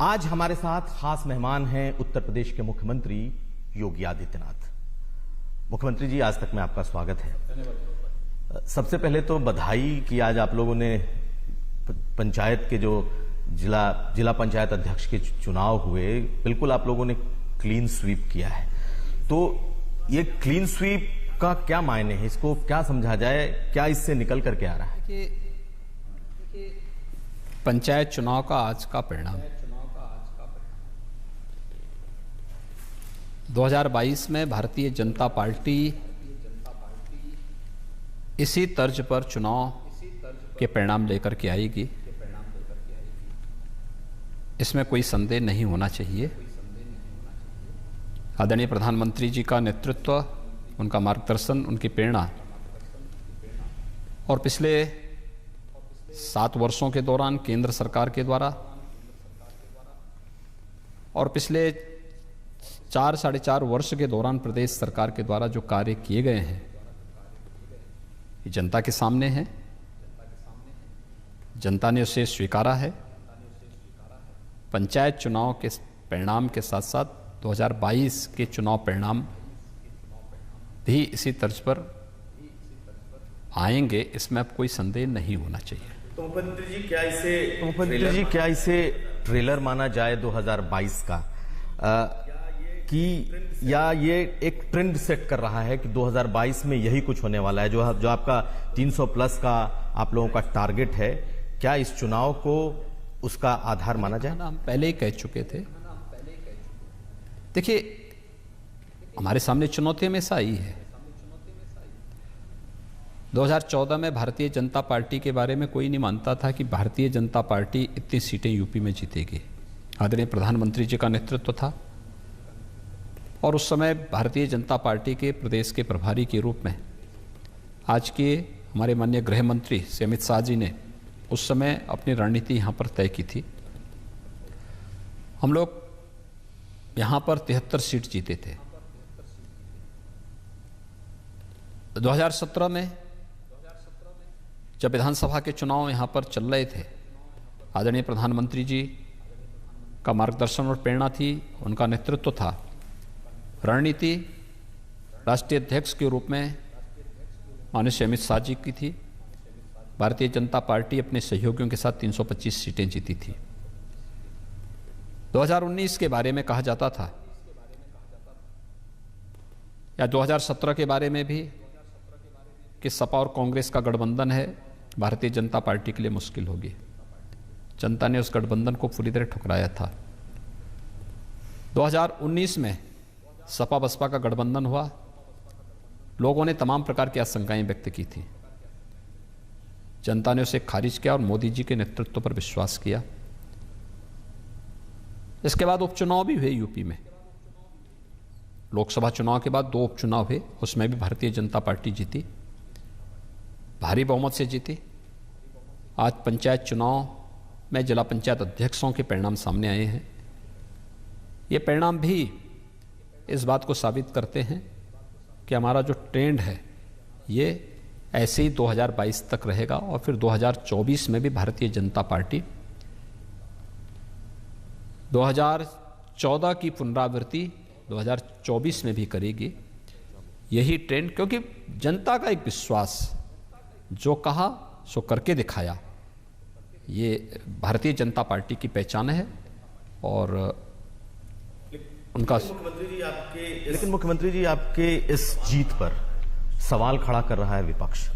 आज हमारे साथ खास मेहमान हैं उत्तर प्रदेश के मुख्यमंत्री योगी आदित्यनाथ। मुख्यमंत्री जी, आज तक में आपका स्वागत है। सबसे पहले तो बधाई कि आज आप लोगों ने पंचायत के जो जिला पंचायत अध्यक्ष के चुनाव हुए, बिल्कुल आप लोगों ने क्लीन स्वीप किया है। तो ये क्लीन स्वीप का क्या मायने है, इसको क्या समझा जाए, क्या इससे निकल करके आ रहा है? कि पंचायत चुनाव का आज का परिणाम 2022 में भारतीय जनता पार्टी इसी तर्ज पर चुनाव के परिणाम लेकर के आएगी, इसमें कोई संदेह नहीं होना चाहिए। आदरणीय प्रधानमंत्री जी का नेतृत्व, उनका मार्गदर्शन, उनकी प्रेरणा और पिछले 7 वर्षों के दौरान केंद्र सरकार के द्वारा और पिछले 4 साढ़े 4 वर्ष के दौरान प्रदेश सरकार के द्वारा जो कार्य किए गए हैं, ये जनता के सामने है। जनता ने उसे स्वीकारा है। पंचायत चुनाव के परिणाम के साथ साथ 2022 के चुनाव परिणाम भी इसी तर्ज पर आएंगे, इसमें अब कोई संदेह नहीं होना चाहिए। तो मुख्यमंत्री जी, क्या इसे ट्रेलर माना जाए 2022 का, कि या ये एक ट्रेंड सेट कर रहा है कि 2022 में यही कुछ होने वाला है? जो आपका 300 प्लस का आप लोगों का टारगेट है, क्या इस चुनाव को उसका आधार माना जाए? हम पहले ही कह चुके थे। देखिए, हमारे सामने चुनौती हमेशा आई है। 2014 में भारतीय जनता पार्टी के बारे में कोई नहीं मानता था कि भारतीय जनता पार्टी इतनी सीटें यूपी में जीतेगी। आदरणीय प्रधानमंत्री जी का नेतृत्व था और उस समय भारतीय जनता पार्टी के प्रदेश के प्रभारी के रूप में आज के हमारे माननीय गृह मंत्री श्री अमित शाह जी ने उस समय अपनी रणनीति यहाँ पर तय की थी। हम लोग यहाँ पर 73 सीट जीते थे। 2017 में जब विधानसभा के चुनाव यहाँ पर चल रहे थे, आदरणीय प्रधानमंत्री जी का मार्गदर्शन और प्रेरणा थी, उनका नेतृत्व था। रणनीति राष्ट्रीय अध्यक्ष के रूप में माननीय श्री अमित शाह जी की थी। भारतीय जनता पार्टी अपने सहयोगियों के साथ 325 सीटें जीती थी। 2019 के बारे में कहा जाता था या 2017 के बारे में भी कि सपा और कांग्रेस का गठबंधन है, भारतीय जनता पार्टी के लिए मुश्किल होगी। जनता ने उस गठबंधन को पूरी तरह ठुकराया था। 2019 में सपा बसपा का गठबंधन हुआ। लोगों ने तमाम प्रकार की आशंकाएं व्यक्त की थी। जनता ने उसे खारिज किया और मोदी जी के नेतृत्व पर विश्वास किया। इसके बाद उपचुनाव भी हुए यूपी में। लोकसभा चुनाव के बाद 2 उपचुनाव हुए, उसमें भी भारतीय जनता पार्टी जीती, भारी बहुमत से जीती। आज पंचायत चुनाव में जिला पंचायत अध्यक्षों के परिणाम सामने आए हैं। ये परिणाम भी इस बात को साबित करते हैं कि हमारा जो ट्रेंड है ये ऐसे ही 2022 तक रहेगा और फिर 2024 में भी भारतीय जनता पार्टी 2014 की पुनरावृत्ति 2024 में भी करेगी। यही ट्रेंड, क्योंकि जनता का एक विश्वास, जो कहा सो करके दिखाया, ये भारतीय जनता पार्टी की पहचान है। और उनका लेकिन मुख्यमंत्री जी आपके इस जीत पर सवाल खड़ा कर रहा है विपक्ष।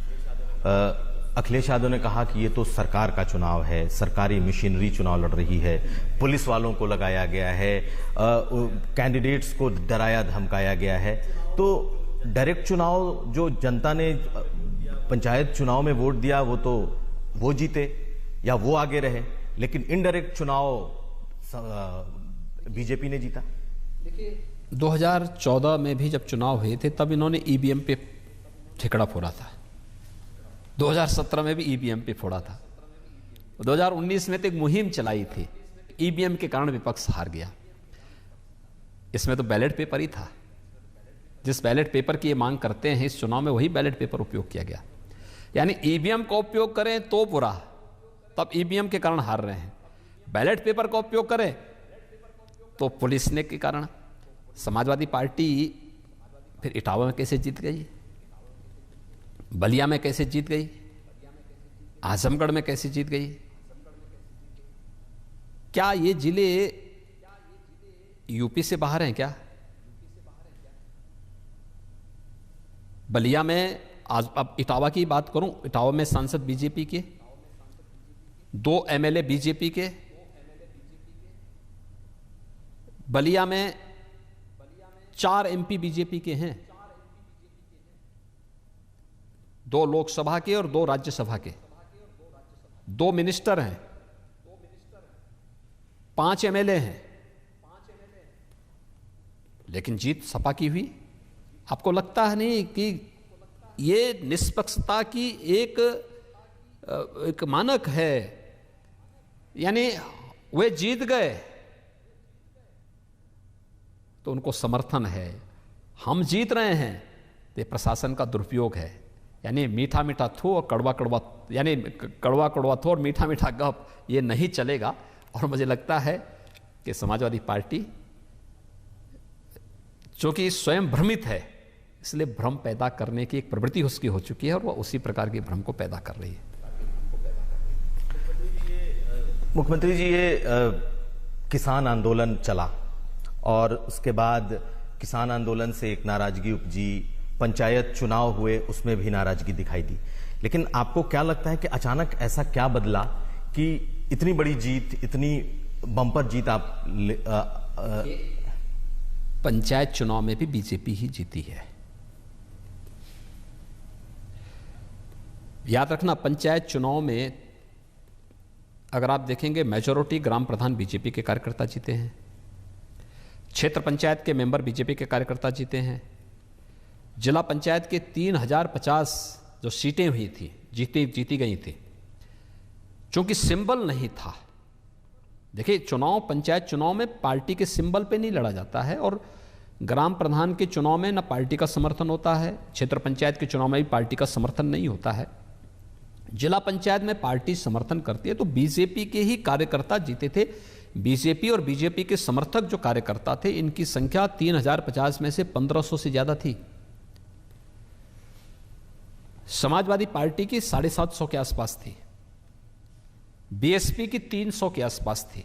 अखिलेश यादव ने कहा कि ये तो सरकार का चुनाव है, सरकारी मशीनरी चुनाव लड़ रही है, पुलिस वालों को लगाया गया है, कैंडिडेट्स को डराया धमकाया गया है। तो डायरेक्ट चुनाव जो जनता ने पंचायत चुनाव में वोट दिया वो जीते या वो आगे रहे, लेकिन इनडायरेक्ट चुनाव बीजेपी ने जीता। देखिए, 2014 में भी जब चुनाव हुए थे तब इन्होंने ईवीएम पे ठिकड़ा फोड़ा था। 2017 में भी ईवीएम पे फोड़ा था। 2019 में तो एक मुहिम चलाई थी, ईवीएम के कारण विपक्ष हार गया। इसमें तो बैलेट पेपर ही था। जिस बैलेट पेपर की ये मांग करते हैं इस चुनाव में, वही बैलेट पेपर उपयोग किया गया। यानी ईवीएम का उपयोग करें तो बुरा, तब ईवीएम के कारण हार रहे हैं। बैलेट पेपर का उपयोग करें तो पुलिस ने के कारण। समाजवादी पार्टी फिर इटावा में कैसे जीत गई, बलिया में कैसे जीत गई, आजमगढ़ में कैसे जीत गई? क्या ये जिले यूपी से बाहर हैं क्या? बलिया में आज, अब इटावा की बात करूं, इटावा में सांसद बीजेपी के, 2 एमएलए बीजेपी के, बलिया में 4 एमपी बीजेपी के हैं, 2 लोकसभा के और 2 राज्यसभा के, 2 मिनिस्टर हैं, 5 एमएलए हैं, लेकिन जीत सपा की हुई। आपको लगता है नहीं कि ये निष्पक्षता की एक मानक है? यानी वे जीत गए तो उनको समर्थन है, हम जीत रहे हैं तो ये प्रशासन का दुरुपयोग है। यानी मीठा मीठा थू और कड़वा कड़वा, यानी कड़वा कड़वा थू और मीठा मीठा गप, ये नहीं चलेगा। और मुझे लगता है कि समाजवादी पार्टी जो कि स्वयं भ्रमित है, इसलिए भ्रम पैदा करने की एक प्रवृत्ति उसकी हो चुकी है और वह उसी प्रकार के भ्रम को पैदा कर रही है। मुख्यमंत्री जी, ये किसान आंदोलन चला और उसके बाद किसान आंदोलन से एक नाराजगी उपजी, पंचायत चुनाव हुए उसमें भी नाराजगी दिखाई दी। लेकिन आपको क्या लगता है कि अचानक ऐसा क्या बदला कि इतनी बड़ी जीत, इतनी बम्पर जीत आप पंचायत चुनाव में भी बीजेपी ही जीती है। याद रखना, पंचायत चुनाव में अगर आप देखेंगे मेजॉरिटी ग्राम प्रधान बीजेपी के कार्यकर्ता जीते हैं, क्षेत्र पंचायत के मेंबर बीजेपी के कार्यकर्ता जीते हैं, जिला पंचायत के 3050 जो सीटें हुई थी जीती गई थी, क्योंकि सिंबल नहीं था। देखिए, चुनाव, पंचायत चुनाव में पार्टी के सिंबल पे नहीं लड़ा जाता है, और ग्राम प्रधान के चुनाव में ना पार्टी का समर्थन होता है, क्षेत्र पंचायत के चुनाव में भी पार्टी का समर्थन नहीं होता है। जिला पंचायत में पार्टी समर्थन करती है, तो बीजेपी के ही कार्यकर्ता जीते थे। बीजेपी और बीजेपी के समर्थक जो कार्यकर्ता थे, इनकी संख्या 3050 में से 1500 से ज्यादा थी। समाजवादी पार्टी की 750 के आसपास थी, बीएसपी की 300 के आसपास थी,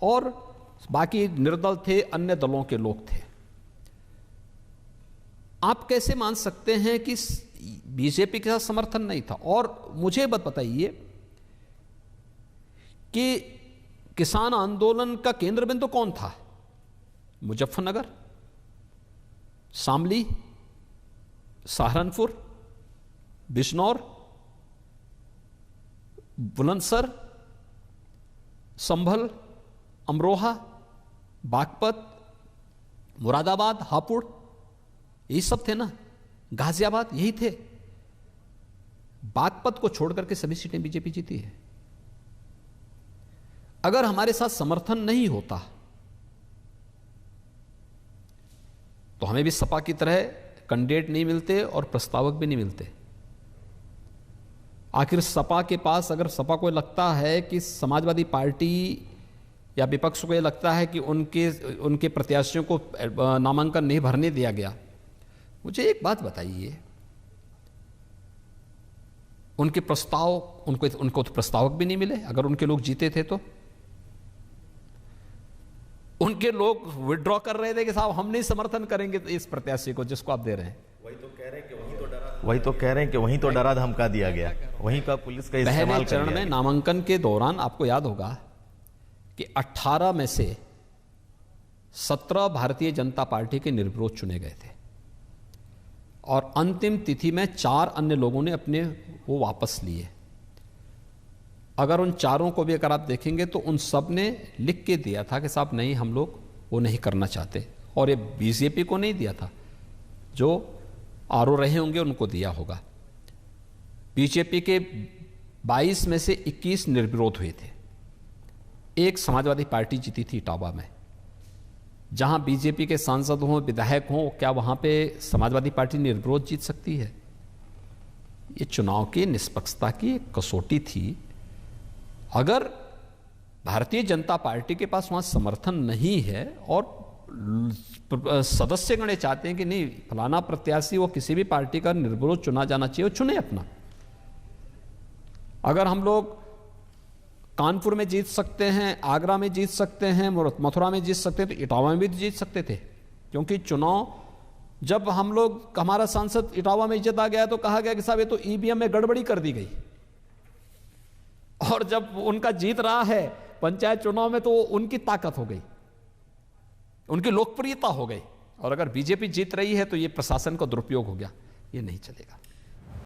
और बाकी निर्दल थे, अन्य दलों के लोग थे। आप कैसे मान सकते हैं कि बीजेपी के साथ समर्थन नहीं था? और मुझे बताइए कि किसान आंदोलन का केंद्र बिंदु कौन था? मुजफ्फरनगर, शामली, सहारनपुर, बिजनौर, बुलंदशहर, संभल, अमरोहा, बागपत, मुरादाबाद, हापुड़, यही सब थे ना, गाजियाबाद, यही थे। बागपत को छोड़कर के सभी सीटें बीजेपी जीती है। अगर हमारे साथ समर्थन नहीं होता तो हमें भी सपा की तरह कैंडिडेट नहीं मिलते और प्रस्तावक भी नहीं मिलते। आखिर सपा के पास, अगर सपा को लगता है कि समाजवादी पार्टी या विपक्ष को यह लगता है कि उनके प्रत्याशियों को नामांकन नहीं भरने दिया गया, मुझे एक बात बताइए, उनके प्रस्ताव, उनको तो प्रस्तावक भी नहीं मिले। अगर उनके लोग जीते थे तो उनके लोग विड्रॉ कर रहे थे कि साहब हम नहीं समर्थन करेंगे इस प्रत्याशी को जिसको आप दे रहे हैं। वही तो कह रहे हैं कि वहीं तो डरा धमका दिया गया, वहीं का पुलिस का इस्तेमाल पहले चरण में नामांकन के दौरान आपको याद होगा कि 18 में से 17 भारतीय जनता पार्टी के निर्विरोध चुने गए थे, और अंतिम तिथि में 4 अन्य लोगों ने अपने वो वापस लिए। अगर उन चारों को भी अगर आप देखेंगे तो उन सब ने लिख के दिया था कि साहब नहीं, हम लोग वो नहीं करना चाहते, और ये बीजेपी को नहीं दिया था, जो आरओ रहे होंगे उनको दिया होगा। बीजेपी के 22 में से 21 निर्विरोध हुए थे। एक समाजवादी पार्टी जीती थी इटावा में। जहां बीजेपी के सांसद हों, विधायक हों, क्या वहां पे समाजवादी पार्टी निर्विरोध जीत सकती है? ये चुनाव की निष्पक्षता की एक कसौटी थी। अगर भारतीय जनता पार्टी के पास वहां समर्थन नहीं है और सदस्यगण चाहते हैं कि नहीं, फलाना प्रत्याशी वो किसी भी पार्टी का निर्विरोध चुना जाना चाहिए, वो चुने अपना। अगर हम लोग कानपुर में जीत सकते हैं, आगरा में जीत सकते हैं, मथुरा में जीत सकते हैं, तो इटावा में भी जीत सकते थे। क्योंकि चुनाव, जब हम लोग, हमारा सांसद इटावा में जीता गया तो कहा गया कि साहब ये तो ईवीएम में गड़बड़ी कर दी गई, और जब उनका जीत रहा है पंचायत चुनाव में तो उनकी ताकत हो गई, उनकी लोकप्रियता हो गई। और अगर बीजेपी जीत रही है तो ये प्रशासन का दुरुपयोग हो गया, ये नहीं चलेगा।